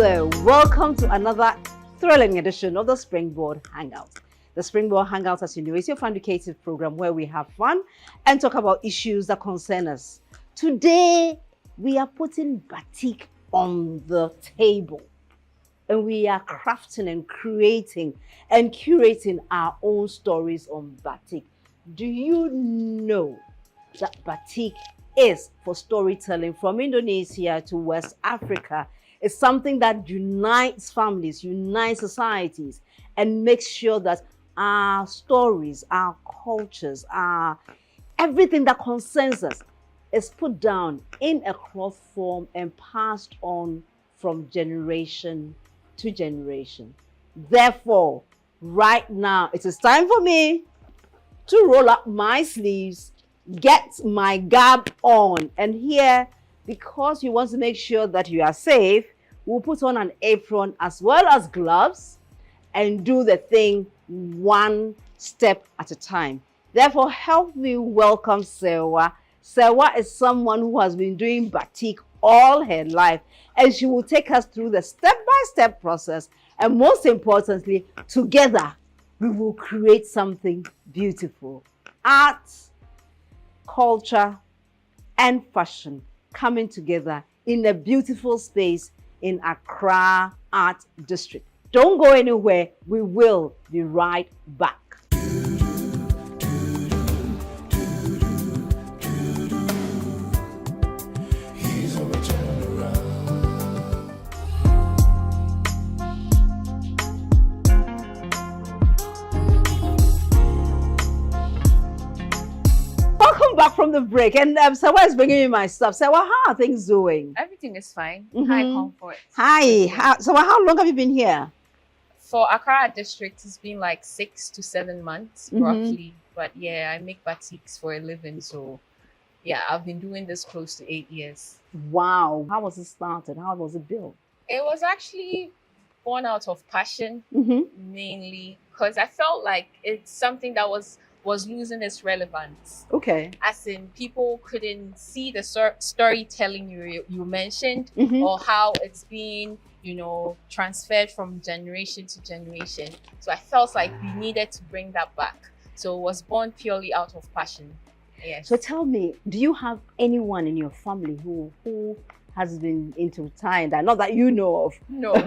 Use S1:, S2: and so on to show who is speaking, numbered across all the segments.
S1: there, welcome to another thrilling edition of the Springboard Hangout. The Springboard Hangout, as you know, is your fun educative program where we have fun and talk about issues that concern us. Today, we are putting batik on the table and we are crafting and creating and curating our own stories on batik. Do you know that batik is for storytelling from Indonesia to West Africa? It's something that unites families, unites societies, and makes sure that our stories, our cultures, everything that concerns us is put down in a cloth form and passed on from generation to generation. Therefore, right now, it is time for me to roll up my sleeves, get my garb on, and here, because you want to make sure that you are safe, we'll put on an apron as well as gloves and do the thing one step at a time. Therefore, help me welcome Serwaa. Serwaa is someone who has been doing batik all her life, and she will take us through the step-by-step process, and most importantly, together, we will create something beautiful. Art, culture, and fashion coming together in a beautiful space in Accra Art District. Don't go anywhere. We will be right back. Back from the break, and Serwaa is bringing me my stuff. Serwaa, how are things doing?
S2: Everything is fine. Hi, Comfort.
S1: Hi. Serwaa, how long have you been here?
S2: For Accra district, it's been like 6 to 7 months, roughly. But yeah, I make batiks for a living, so yeah, I've been doing this close to 8 years.
S1: Wow. How was it started? How was it built?
S2: It was actually born out of passion, mainly because I felt like it's something that was losing its relevance.
S1: Okay.
S2: As in, people couldn't see the storytelling you mentioned, or how it's being, transferred from generation to generation. So I felt like we needed to bring that back. So it was born purely out of passion. Yes.
S1: So tell me, do you have anyone in your family who has been into tying that? Not that you know of.
S2: No, but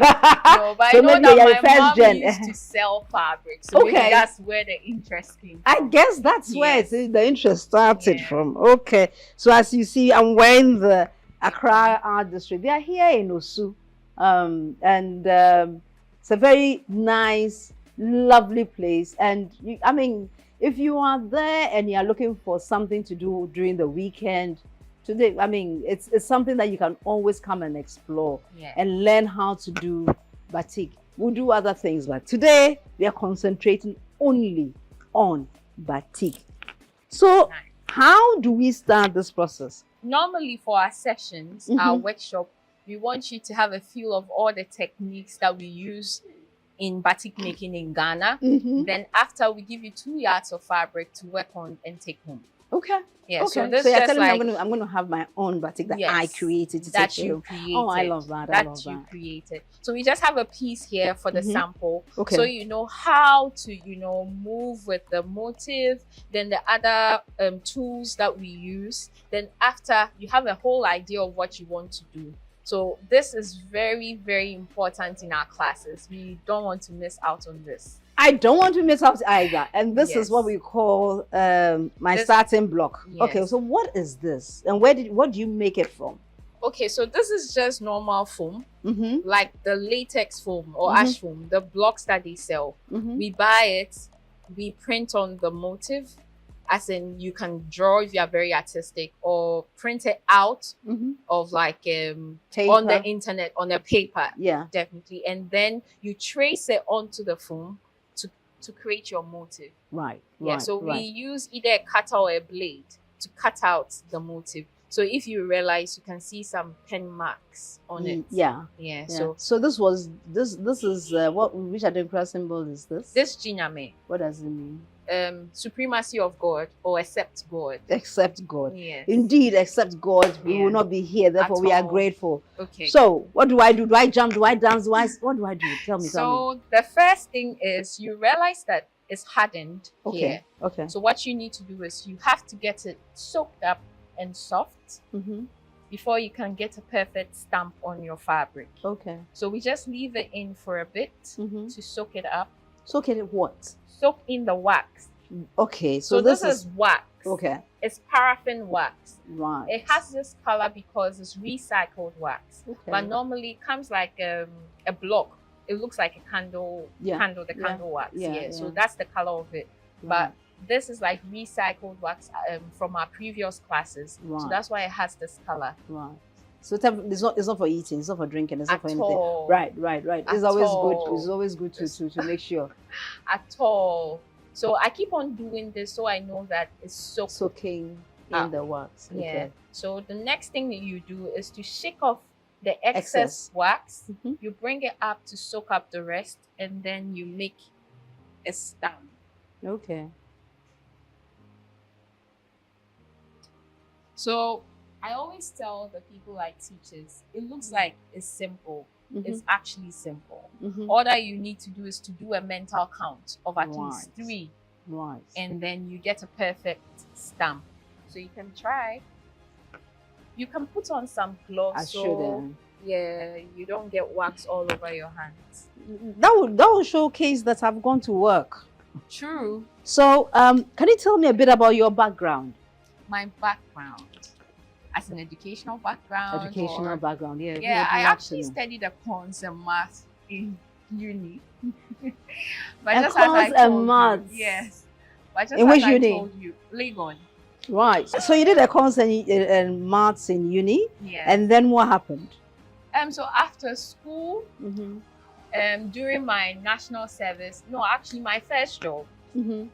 S2: so I know that my mom used to sell fabric. So maybe that's where the interest came from.
S1: I guess that's where the interest started from. Okay. So as you see, I'm wearing the Accra Art District. They are here in Osu. It's a very nice, lovely place. And if you are there and you are looking for something to do during the weekend, today, it's something that you can always come and explore and learn how to do batik. We'll do other things, but today we are concentrating only on batik. So how do we start this process?
S2: Normally for our sessions, our workshop, we want you to have a feel of all the techniques that we use in batik making in Ghana. Then after, we give you 2 yards of fabric to work on and take home.
S1: Okay.
S2: Yeah.
S1: Okay.
S2: So this
S1: so you're
S2: just
S1: telling
S2: like
S1: me I'm going to have my own batik that I created.
S2: That you created.
S1: Oh, I love that.
S2: That you created. So we just have a piece here for the sample.
S1: Okay.
S2: So you know how to move with the motif, then the other tools that we use. Then after, you have a whole idea of what you want to do. So this is very, very important in our classes. We don't want to miss out on this.
S1: I don't want to miss out either. And this is what we call my starting block.
S2: Yes.
S1: Okay, so what is this? And what do you make it from?
S2: Okay, so this is just normal foam, like the latex foam or ash foam, the blocks that they sell. We buy it, we print on the motif, as in you can draw if you are very artistic, or print it out of like on the internet, on a paper.
S1: Yeah.
S2: Definitely. And then you trace it onto the foam to create your motif.
S1: Right.
S2: Yeah. So we use either a cutter or a blade to cut out the motif. So if you realize, you can see some pen marks on it.
S1: Yeah.
S2: Yeah.
S1: So this is which identical symbol is this?
S2: This jinyame.
S1: What does it mean?
S2: supremacy of God or accept God.
S1: Except God.
S2: Yes.
S1: Indeed, except God, we
S2: Yeah.
S1: will not be here. Therefore,
S2: At
S1: we are
S2: all.
S1: grateful.
S2: Okay.
S1: So, what do I do? Do I jump? Do I dance? What do I do? Tell me.
S2: So the first thing is you realize that it's hardened
S1: Okay.
S2: here.
S1: Okay.
S2: So what you need to do is you have to get it soaked up and soft before you can get a perfect stamp on your fabric.
S1: Okay.
S2: So we just leave it in for a bit to soak it up.
S1: Soak it in what?
S2: Soak in the wax.
S1: Okay.
S2: So this is wax.
S1: Okay.
S2: It's paraffin wax.
S1: Right.
S2: It has this color because it's recycled wax.
S1: Okay.
S2: But normally it comes like a block. It looks like a candle,
S1: Yeah.
S2: candle wax.
S1: Yeah.
S2: So that's the color of it. But this is like recycled wax from our previous classes.
S1: Right.
S2: So that's why it has this color.
S1: Right. So it's not for eating, it's not for drinking, it's not for anything.
S2: all.
S1: Right. It's always
S2: all.
S1: good. It's always good to make sure.
S2: At all. So I keep on doing this so I know that it's
S1: Soaking in the wax.
S2: Yeah.
S1: Okay.
S2: So the next thing that you do is to shake off the excess wax. You bring it up to soak up the rest, and then you make a stamp.
S1: Okay.
S2: So I always tell the people I teach it looks like it's simple. It's actually simple. All that you need to do is to do a mental count of at least 3.
S1: Right.
S2: And then you get a perfect stamp. So you can try. You can put on some gloves. Yeah, you don't get wax all over your hands.
S1: That will showcase that I've gone to work.
S2: True.
S1: So, can you tell me a bit about your background?
S2: My background, as an educational background.
S1: Background, yeah.
S2: Yeah, I actually studied accounts and math in uni. But just as I told you, yes. But just
S1: in which
S2: as
S1: uni?
S2: I told you, Legon.
S1: Right. So you did accounts and maths in uni.
S2: Yeah.
S1: And then what happened?
S2: So after school, during my national service, my first job,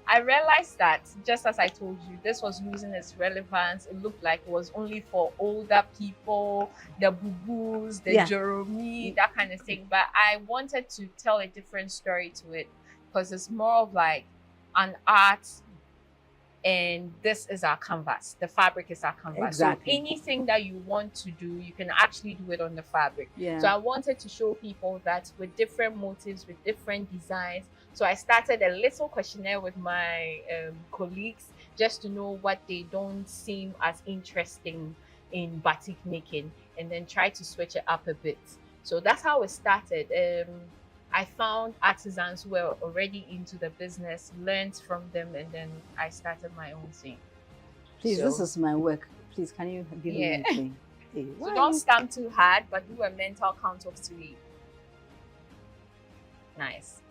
S2: I realized that, just as I told you, this was losing its relevance. It looked like it was only for older people, the boo-boos, the Jerome, that kind of thing. But I wanted to tell a different story to it because it's more of like an art, and this is our canvas. The fabric is our canvas.
S1: Exactly.
S2: So anything that you want to do, you can actually do it on the fabric.
S1: Yeah.
S2: So I wanted to show people that with different motives, with different designs. So I started a little questionnaire with my colleagues just to know what they don't seem as interesting in batik making, and then try to switch it up a bit. So that's how it started. I found artisans who were already into the business, learned from them, and then I started my own thing.
S1: Please, this is my work. Please, can you give me anything? Hey,
S2: so don't stamp too hard, but do a mental count of 3. Nice.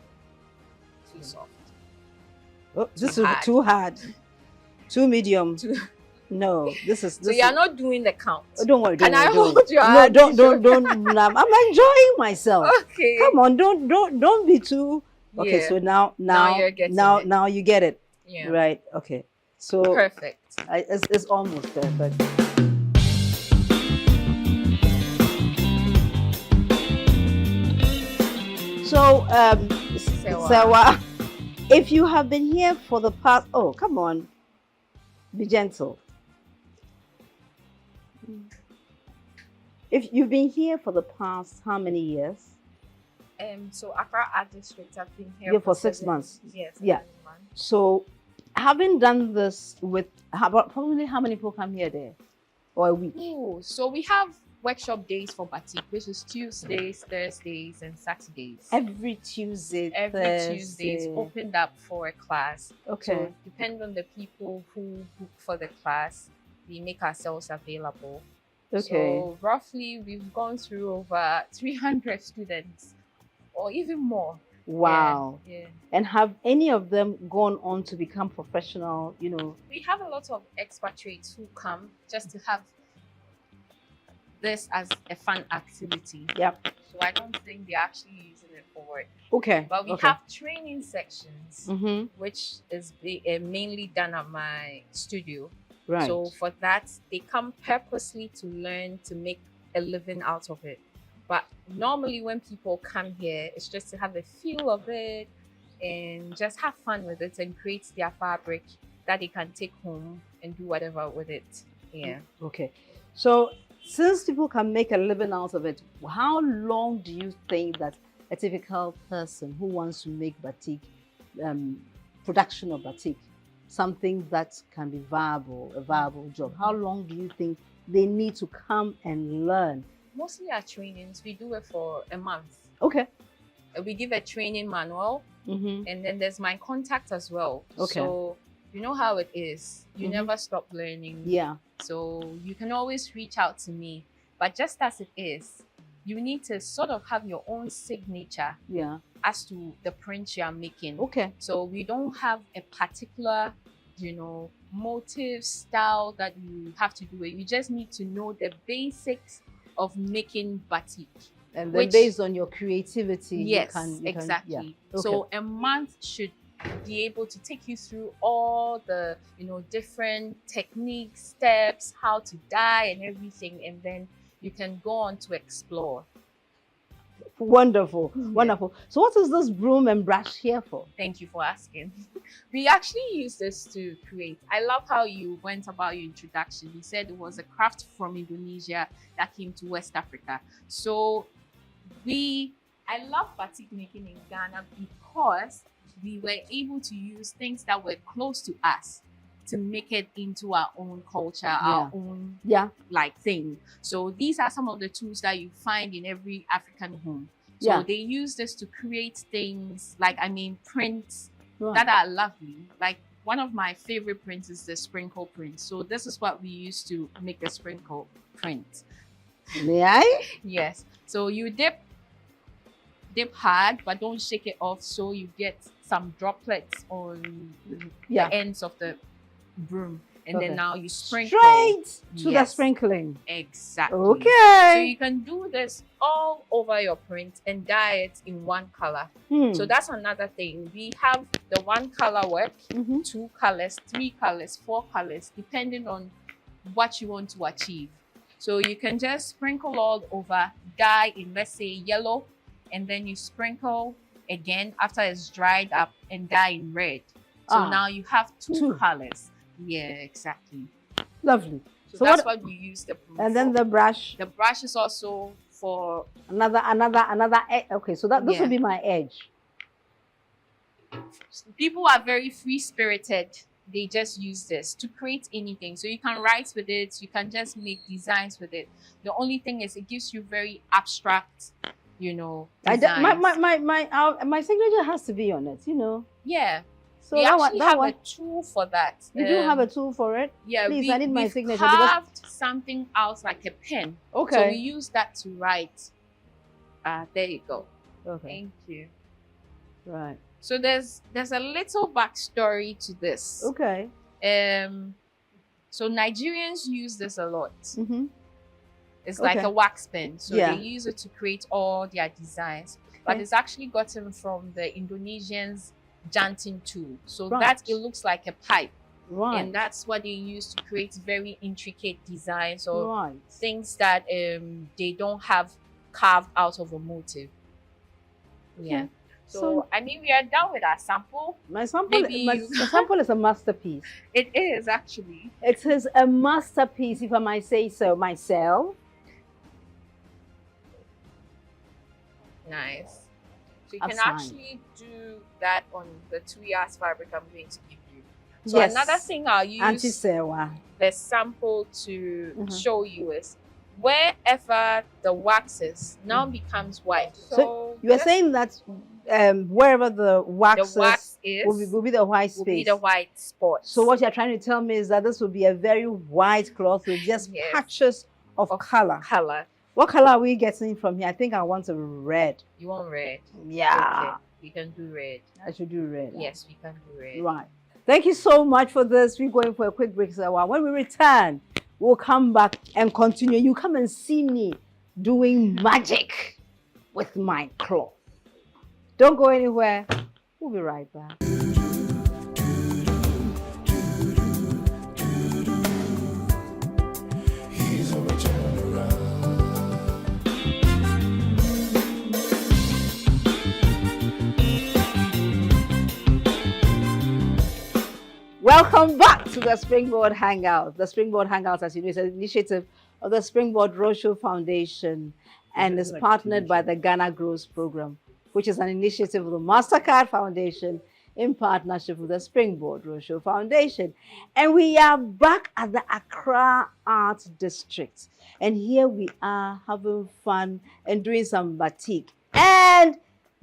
S2: Too soft.
S1: Oh, this is too hard. Too medium. No, this is.
S2: So you are not doing the count.
S1: Oh, don't worry.
S2: And I hold your
S1: No,
S2: hand.
S1: don't. I'm enjoying myself.
S2: Okay.
S1: Come on, don't be too. Okay, so now
S2: you're getting it.
S1: Now you get it.
S2: Yeah.
S1: Right. Okay. So
S2: perfect.
S1: It's almost perfect. So, Serwaa, if you have been here for the past, oh, come on, be gentle. If you've been here for the past, how many years?
S2: So Accra Art District, I've been here
S1: for 6 months.
S2: Yes.
S1: Yeah.
S2: 7 months.
S1: So, having done this with, probably how many people come here there? Or a week?
S2: Ooh, so we have workshop days for batik, which is Tuesdays, Thursdays, and Saturdays.
S1: Every Tuesday,
S2: Tuesday is opened up for a class.
S1: Okay.
S2: So depending on the people who book for the class, we make ourselves available.
S1: Okay.
S2: So roughly, we've gone through over 300 students, or even more.
S1: Wow.
S2: Yeah.
S1: And have any of them gone on to become professional,
S2: We have a lot of expatriates who come just to have this as a fun activity.
S1: Yep.
S2: So I don't think they're actually using it for work.
S1: Okay.
S2: But we have training sections, which is mainly done at my studio.
S1: Right.
S2: So for that, they come purposely to learn to make a living out of it. But normally when people come here, it's just to have a feel of it, and just have fun with it and create their fabric that they can take home and do whatever with it. Yeah.
S1: Okay. So since people can make a living out of it, how long do you think that a typical person who wants to make batik, production of batik, something that can be viable, a viable job, how long do you think they need to come and learn?
S2: Mostly our trainings, we do it for a month.
S1: Okay.
S2: We give a training manual, and then there's my contact as well.
S1: Okay.
S2: So you know how it is. You never stop learning.
S1: Yeah.
S2: So you can always reach out to me. But just as it is, you need to sort of have your own signature as to the print you are making.
S1: Okay.
S2: So we don't have a particular, motive style that you have to do it. You just need to know the basics of making batik.
S1: And then based on your creativity,
S2: yes,
S1: you
S2: exactly.
S1: Can, yeah. Okay.
S2: So a month should be able to take you through all the, different techniques, steps, how to dye and everything. And then you can go on to explore.
S1: Wonderful, wonderful. So what is this broom and brush here for?
S2: Thank you for asking. We actually use this to create. I love how you went about your introduction. You said it was a craft from Indonesia that came to West Africa. So I love batik making in Ghana because we were able to use things that were close to us to make it into our own culture, our own thing. So these are some of the tools that you find in every African home. So they use this to create things prints that are lovely. Like one of my favorite prints is the sprinkle print. So this is what we use to make the sprinkle print.
S1: May I?
S2: Yes. So you dip hard, but don't shake it off, so you get some droplets on the ends of the broom, and then now you sprinkle
S1: straight to the sprinkling.
S2: Exactly.
S1: Okay.
S2: So you can do this all over your print and dye it in one color. So that's another thing. We have the one color work, 2 colors, 3 colors, 4 colors, depending on what you want to achieve. So you can just sprinkle all over, dye in, let's say, yellow, and then you sprinkle again after it's dried up and dye in red. So now you have 2 colors. Yeah, exactly.
S1: Lovely.
S2: So that's what we use the broom
S1: and then the brush.
S2: The brush is also for
S1: another edge. Okay, so this will be my edge.
S2: People are very free-spirited. They just use this to create anything. So you can write with it. You can just make designs with it. The only thing is it gives you very abstract, designs.
S1: My signature has to be on it,
S2: Yeah.
S1: So
S2: we actually have a tool for that.
S1: You do have a tool for it?
S2: Yeah.
S1: Please, I need my signature.
S2: We carved something out like a pen.
S1: Okay.
S2: So we use that to write. There you go.
S1: Okay.
S2: Thank you.
S1: Right.
S2: So there's a little backstory to this.
S1: Okay.
S2: So Nigerians use this a lot. It's like a wax pen. So they use it to create all their designs. But it's actually gotten from the Indonesians' janting tool. So that it looks like a pipe.
S1: Right.
S2: And that's what they use to create very intricate designs or things that they don't have carved out of a motive. Yeah. So we are done with our sample.
S1: My sample, the sample is a masterpiece.
S2: It is actually.
S1: It is a masterpiece, if I might say so myself.
S2: Nice. So you can actually do that on the 2 yards fabric I'm going to give you. So another thing I'll use the sample to show you is wherever the wax is now becomes white.
S1: So you are saying that wherever the wax
S2: is
S1: will be the white space.
S2: Will be the white spot.
S1: So what you're trying to tell me is that this will be a very white cloth with just patches of color. What color are we getting from here? I think I want a red.
S2: You want red?
S1: Yeah.
S2: Okay. We can do red.
S1: I should do red.
S2: Yes, we can do red.
S1: Right. Thank you so much for this. We're going for a quick break. So when we return, we'll come back and continue. You come and see me doing magic with my cloth. Don't go anywhere. We'll be right back. to the Springboard Hangout. The Springboard Hangout, as you know, is an initiative of the Springboard Roadshow Foundation and is partnered by the Ghana Grows Program, which is an initiative of the MasterCard Foundation in partnership with the Springboard Roadshow Foundation. And we are back at the Accra Art District. And here we are having fun and doing some batik. And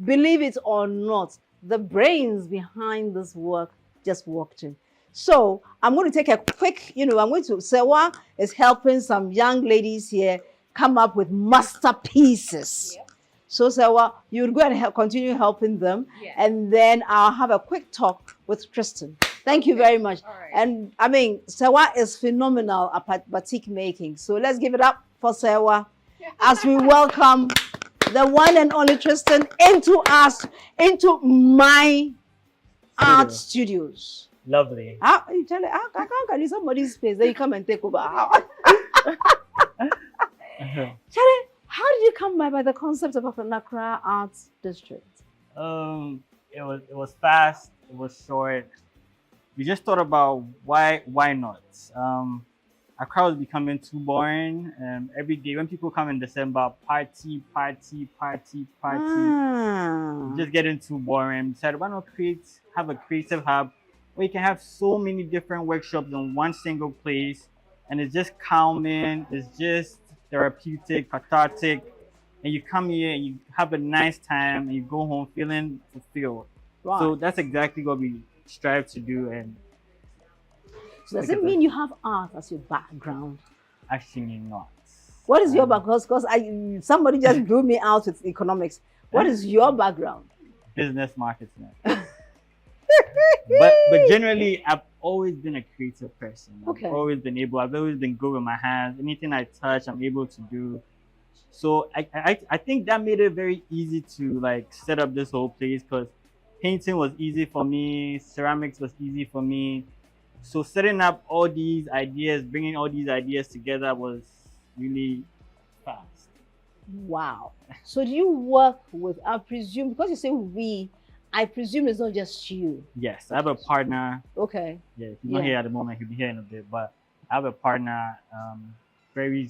S1: believe it or not, the brains behind this work just walked in. So I'm going to take a quick, Serwaa is helping some young ladies here come up with masterpieces. Yep. So Serwaa, you'll go and continue helping them. Yes. And then I'll have a quick talk with Tristan. Thank you very much. All right. And I mean, Serwaa is phenomenal at batik making. So let's give it up for Serwaa as we welcome the one and only Tristan into my art studios.
S3: Lovely.
S1: You tell it, I can't get somebody's space. Then you come and take over. Charlie, how did you come by the concept of an Accra Arts District?
S3: It was fast. It was short. We just thought about why not. Accra was becoming too boring. Every day when people come in December, party. Just getting too boring. We decided, why not have a creative hub where you can have so many different workshops in one single place, and it's just calming, it's just therapeutic, cathartic, and you come here and you have a nice time and you go home feeling fulfilled. Right. So that's exactly what we strive to do. And
S1: so does it mean you have art as your background?
S3: Actually not.
S1: What is your background? Because somebody just blew me out with economics. What is your background?
S3: Business marketing. but generally, I've always been a creative person. I've always been good with my hands. Anything I touch, I'm able to do. So I think that made it very easy to like set up this whole place, because painting was easy for me, ceramics was easy for me. So setting up all these ideas, bringing all these ideas together was really fast.
S1: Wow. So do you work with, I presume, because you say we, I presume it's not just you.
S3: Yes, I have a partner.
S1: Okay.
S3: Yeah, he's not here at the moment. He'll be here in a bit. But I have a partner, very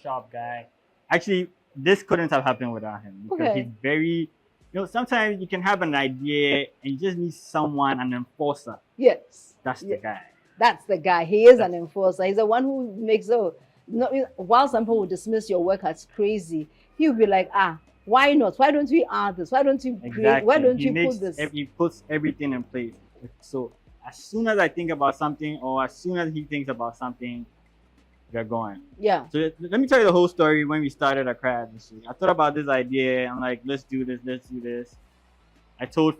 S3: sharp guy. Actually, this couldn't have happened without him, because he's very, sometimes you can have an idea and you just need someone, an enforcer.
S1: Yes.
S3: That's the guy.
S1: That's the guy. He is an enforcer. He's the one who makes, while some people will dismiss your work as crazy, he'll be like, why not? Why don't we add this? Why don't you create? Why don't you put this?
S3: He puts everything in place. So as soon as I think about something, or as soon as he thinks about something, we're going.
S1: Yeah.
S3: So let me tell you the whole story. When we started Accra, I thought about this idea. I'm like, let's do this. I told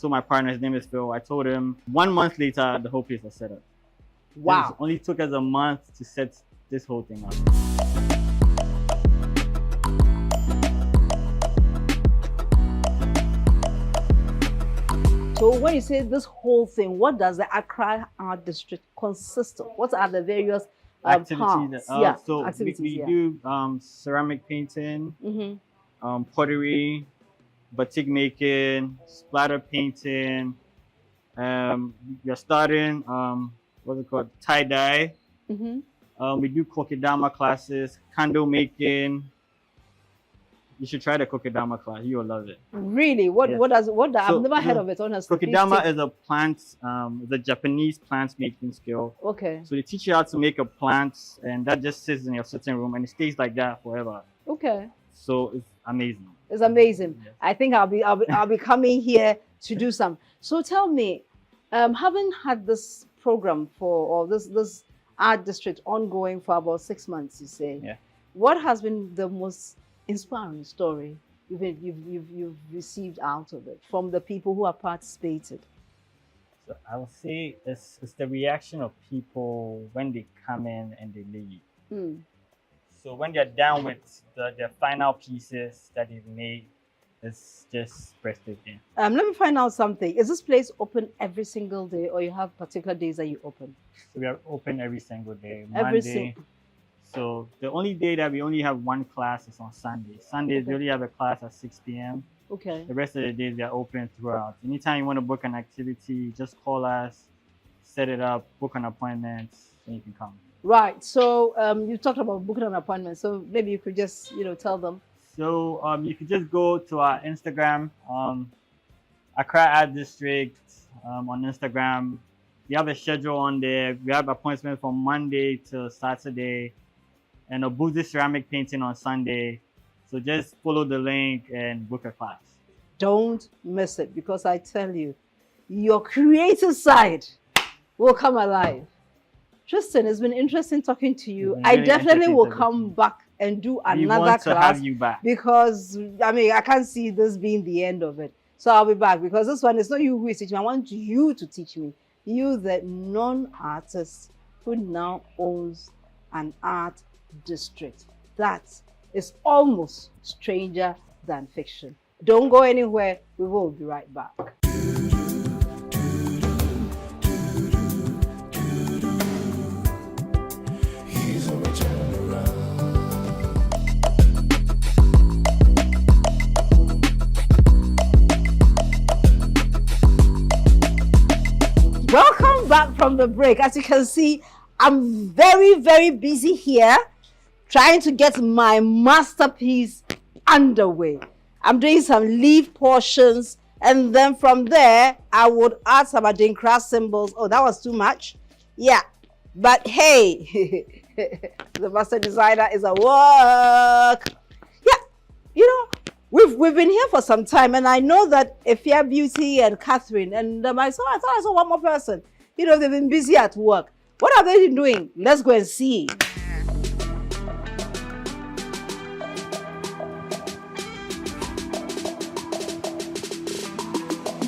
S3: my partner, his name is Phil. I told him 1 month later, the whole place was set up.
S1: Wow.
S3: It only took us a month to set this whole thing up.
S1: So when you say this whole thing, what does the Accra Art District consist of? What are the various
S3: activities?
S1: parts?
S3: So
S1: activities,
S3: we do ceramic painting, pottery, batik making, splatter painting. We are starting what's it called, tie-dye. We do kokedama classes, candle making. You should try the kokedama class. You will love it.
S1: Really? I've never heard of it, honestly.
S3: Kokedama is a plant, the Japanese plant making skill.
S1: Okay.
S3: So they teach you how to make a plant, and that just sits in your sitting room and it stays like that forever.
S1: Okay.
S3: So it's amazing.
S1: It's amazing. Yes. I think I'll be coming here to do some. So tell me, having had this program or this art district ongoing for about 6 months, you say.
S3: Yeah.
S1: What has been the most inspiring story you've received out of it from the people who have participated?
S3: So I would say it's the reaction of people when they come in and they leave. So when they're done with their final pieces that they've made, it's just breathtaking.
S1: Let me find out something. Is this place open every single day, or you have particular days that you open?
S3: So we are open every single day. Monday. So the only day that we only have one class is on Sunday. Sundays we only have a class at 6 p.m.
S1: Okay.
S3: The rest of the days they're open throughout. Anytime you want to book an activity, just call us, set it up, book an appointment, and you can come.
S1: Right. So you talked about booking an appointment. So maybe you could just, tell them.
S3: So you could just go to our Instagram, Accra Art District on Instagram. We have a schedule on there. We have appointments from Monday to Saturday, and a Boozy ceramic painting on Sunday. So just follow the link and book a class.
S1: Don't miss it, because I tell you, your creative side will come alive. Tristan, it's been interesting talking to you. I definitely will come back and do another class.
S3: To have you back,
S1: because I can't see this being the end of it. So I'll be back, because this one is not you who is teaching me. I want you to teach me. You, the non-artist who now owns an art district. That is almost stranger than fiction. Don't go anywhere. We will be right back. Welcome back from the break. As you can see, I'm very, very busy here trying to get my masterpiece underway. I'm doing some leaf portions, and then from there, I would add some Adinkra symbols. Oh, that was too much. Yeah, but hey, the master designer is at work. Yeah, we've been here for some time, and I know that Appiah Beauty and Catherine and I thought I saw one more person. They've been busy at work. What have they been doing? Let's go and see.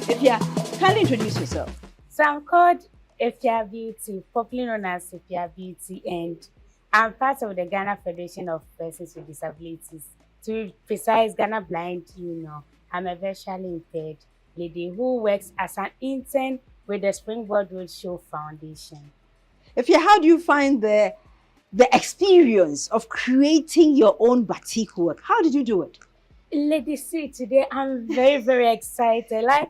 S1: Appiah, kindly introduce yourself.
S4: So I'm called Appiah Beauty, popularly known as Appiah Beauty, and I'm part of the Ghana Federation of Persons with Disabilities. To be precise, Ghana Blind, I'm a visually impaired lady who works as an intern with the Springboard Roadshow Foundation.
S1: Appiah, how do you find the experience of creating your own batik work? How did you do it?
S4: Lady C, today I'm very, very excited. Like,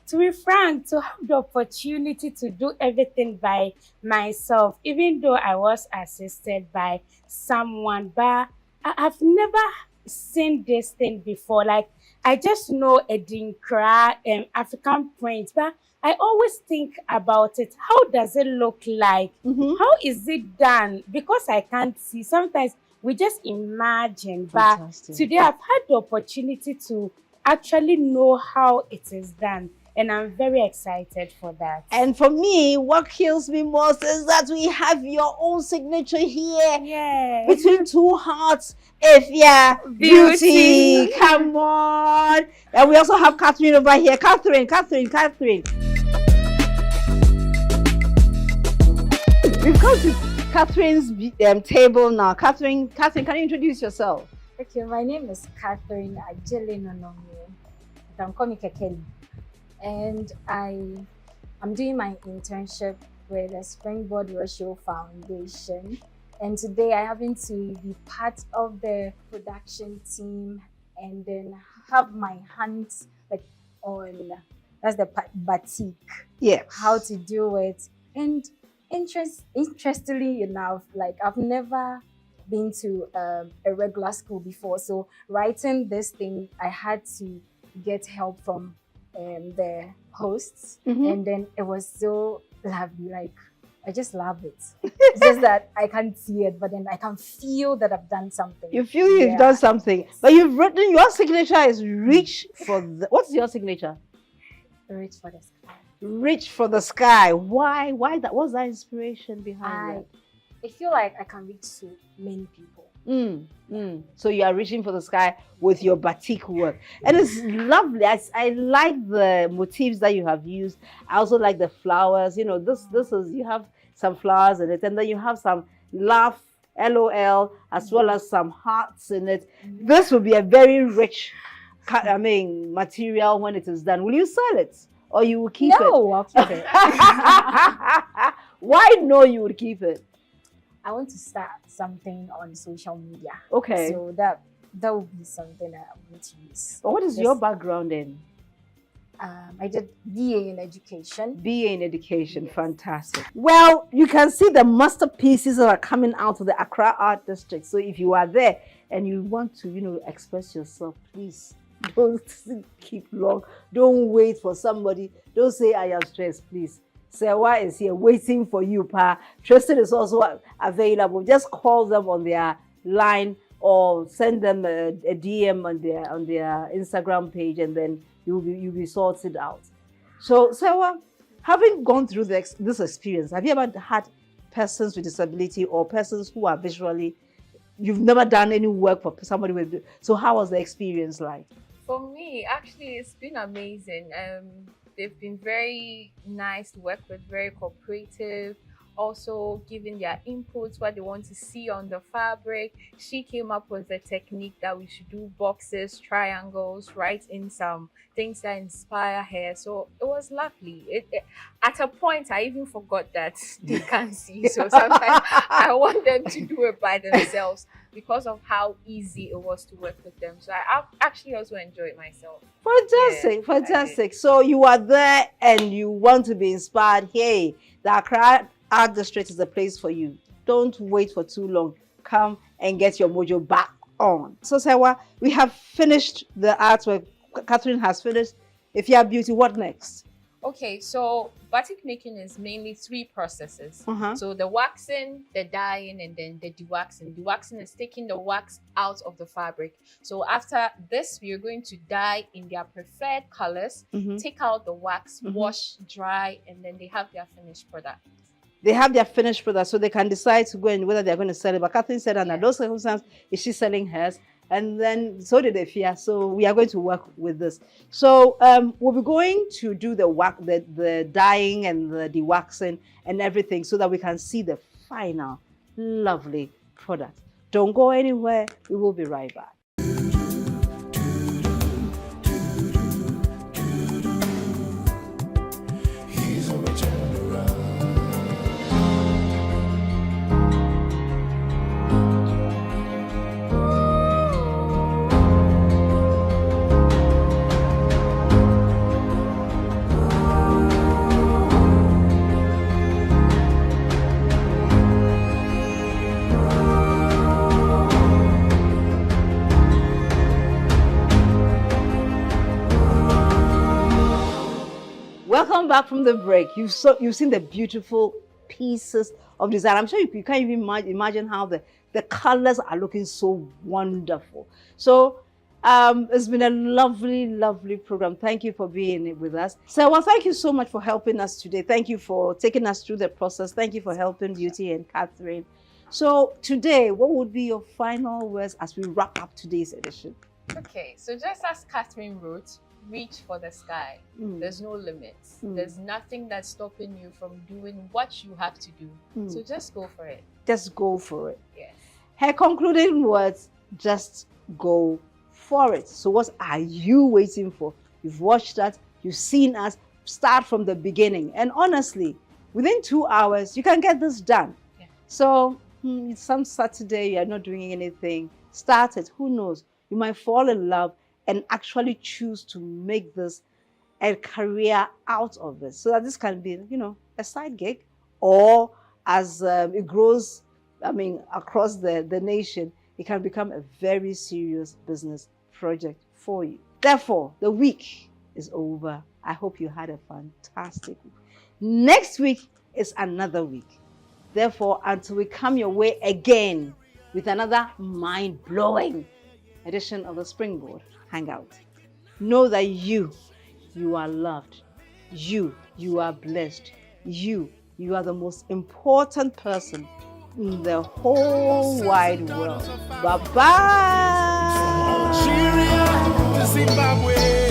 S4: to be frank, to have the opportunity to do everything by myself, even though I was assisted by someone, but I've never seen this thing before. Like, I just know Adinkra and African print, but I always think about it. How does it look like? How is it done? Because I can't see. Sometimes we just imagine. Fantastic. But today I've had the opportunity to actually know how it is done. And I'm very excited for that.
S1: And for me, what kills me most is that we have your own signature here.
S4: Yeah.
S1: Between two hearts. Appiah Beauty. Come on. And we also have Catherine over here. Catherine. We've come to Catherine's table now. Catherine, can you introduce yourself?
S5: Okay, my name is Catherine Ajelinonomie. You can call me Kekeli. And I'm doing my internship with the Springboard Roadshow Foundation. And today I happen to be part of the production team and then have my hands on that's the batik.
S1: Yes.
S5: How to do it. And interestingly enough, I've never been to a regular school before. So writing this thing, I had to get help from the hosts, and then it was so lovely. I just love it. It's just that I can't see it, but then I can feel that I've done something.
S1: You feel you've done something, yes. But you've written your signature is reach for the. What's your signature?
S5: Reach for the sky.
S1: Reach for the sky. Why that? What's that inspiration behind that?
S5: I feel like I can reach to many people.
S1: So you are reaching for the sky with your batik work, and it's lovely. I like the motifs that you have used. I also like the flowers. This is, you have some flowers in it, and then you have some laugh, LOL, as well as some hearts in it. This will be a very rich, material when it is done. Will you sell it, or you will keep it?
S5: No, I'll keep it.
S1: Why no? You would keep it.
S5: I want to start something on social media.
S1: Okay.
S5: So that would be something that I want to use.
S1: But what is your background in?
S5: I did BA in education.
S1: BA in education,
S5: Yes.
S1: fantastic. Well, you can see the masterpieces that are coming out of the Accra Art District. So if you are there and you want to, express yourself, please don't keep long. Don't wait for somebody. Don't say I am stressed, please. Serwaa is here waiting for you, pa. Tristan is also available. Just call them on their line or send them a DM on their Instagram page, and then you'll be sorted out. So, Serwaa, having gone through this experience, have you ever had persons with disability or persons who are visually, you've never done any work for somebody with, so how was the experience like?
S2: For me, actually, it's been amazing. They've been very nice to work with, very cooperative, also giving their inputs, what they want to see on the fabric. She came up with a technique that we should do boxes, triangles, write in some things that inspire her. So it was lovely. At a point, I even forgot that they can't see. So sometimes I want them to do it by themselves because of how easy it was to work with them. So I actually also enjoyed myself.
S1: Fantastic,
S2: Yeah,
S1: fantastic. So you are there and you want to be inspired. Hey, the Accra Art District is the place for you. Don't wait for too long. Come and get your mojo back on. So Serwaa, we have finished the artwork. Catherine has finished. If you have beauty, what next?
S2: Okay, so batik making is mainly 3 processes. So the waxing, the dyeing, and then the dewaxing. Dewaxing is taking the wax out of the fabric. So after this, we are going to dye in their preferred colors, take out the wax, wash, dry, and then they have their finished product.
S1: They have their finished product, so they can decide to go and whether they're going to sell it. But Catherine said under those circumstances, is she selling hers? And then so did Appiah. So we are going to work with this. So we'll be going to do the dyeing and the dewaxing and everything so that we can see the final lovely product. Don't go anywhere. We will be right back. Welcome back from the break. You've seen the beautiful pieces of design. I'm sure you can't even imagine how the colors are looking so wonderful. So it's been a lovely, lovely program. Thank you for being with us. Serwaa, thank you so much for helping us today. Thank you for taking us through the process. Thank you for helping Beauty and Catherine. So today, what would be your final words as we wrap up today's edition?
S2: Okay, so just as Catherine wrote, reach for the sky. There's no limits. There's nothing that's stopping you from doing what you have to do. So just go for it.
S1: Just go for it.
S2: Yes.
S1: Her concluding words, just go for it. So what are you waiting for? You've watched that, you've seen us start from the beginning. And honestly, within 2 hours, you can get this done.
S2: Yeah.
S1: So some Saturday, you're not doing anything. Start it. Who knows? You might fall in love and actually choose to make this a career out of it. So that this can be, a side gig, or as it grows, across the nation, it can become a very serious business project for you. Therefore, the week is over. I hope you had a fantastic week. Next week is another week. Therefore, until we come your way again with another mind-blowing edition of the Springboard Hangout, know that you are loved. You are blessed. You are the most important person in the whole wide world. Bye-bye.
S6: Nigeria to Zimbabwe.